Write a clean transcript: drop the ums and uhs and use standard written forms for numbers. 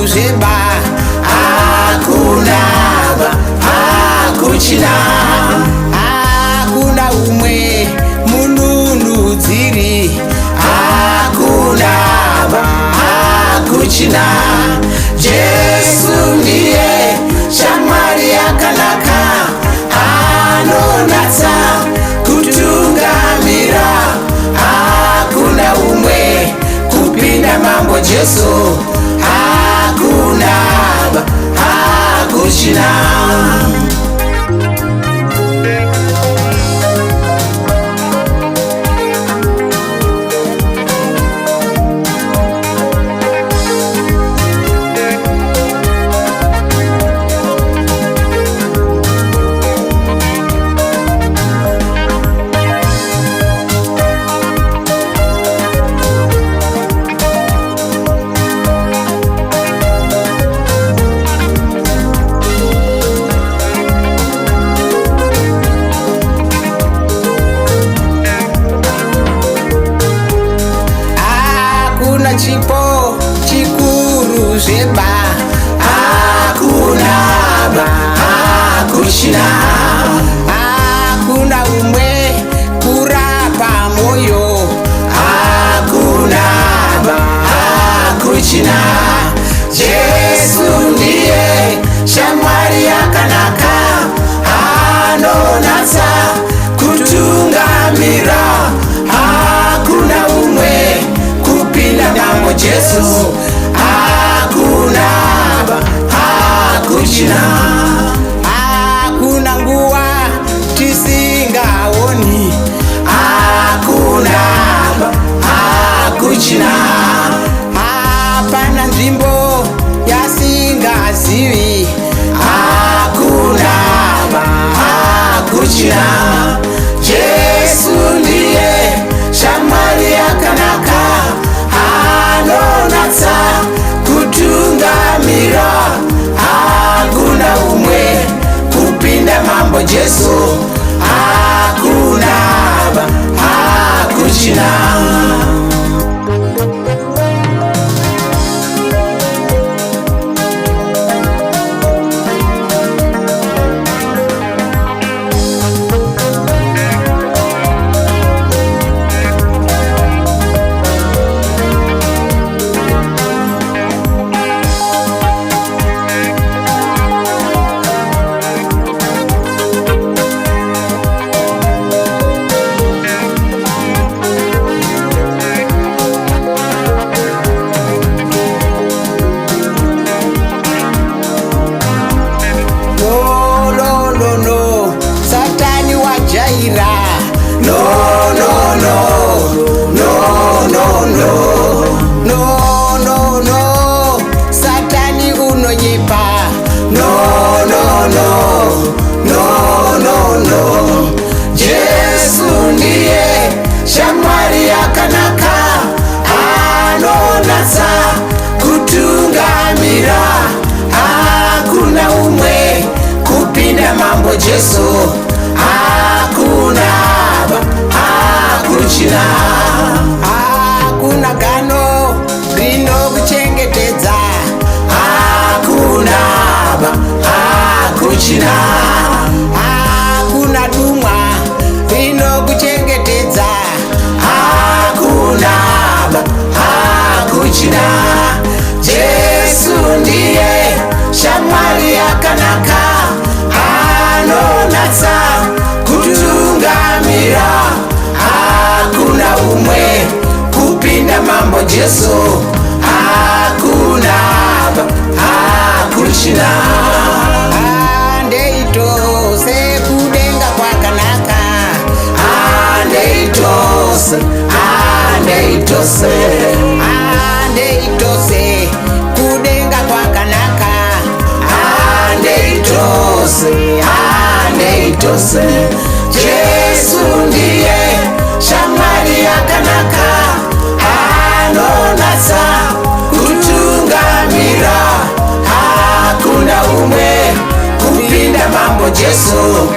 zeba hakuna hakuchina hakuna umwe munhunudziri hakuna hakuchina Jesu ndiye shamwari yakanaka anonatsa kutungamira hakuna umwe kupinda mambo Jesu hakuna hakuchina chipo chikuru zeba hakuna hakuchina hakuna umwe kurapa moyo hakuna hakuchina Jesu ndiye shamwari yakanaka anonatsa kutungamira hakuna umwe kupinda mambo Jesu hakuna hakuchina hakuna nguwa tisingaoni hakuna hakuchina hapana nzvimbo yasingazivi hakuna hakuchina Jesu ndiye shamwari yakanaka anonatsa kutungamira hakuna umwe kupinda mambo Jesu hakuna hakuchina Satani unonyipa Jesu ndiye shamwari yakanaka anonatsa kutungamira hakuna umwe kupinda mambo Jesu hakuna hakuchina hakuna gano rinokuchengetedza hakuna hakuchina hakuna dumwa rinokuchengetedza hakuna hakuchina Jesu ndiye shamwari yakanaka anonatsa kutungamira hakuna umwe kupinda mambo Jesu hakuna hakuchina andeitose kudenga kwakanaka andeitose kudenga kwakanaka andeitose Jesu ndiye shamwari yakanaka anonatsa kutungamira hakuna umwe kupinda mambo Jesu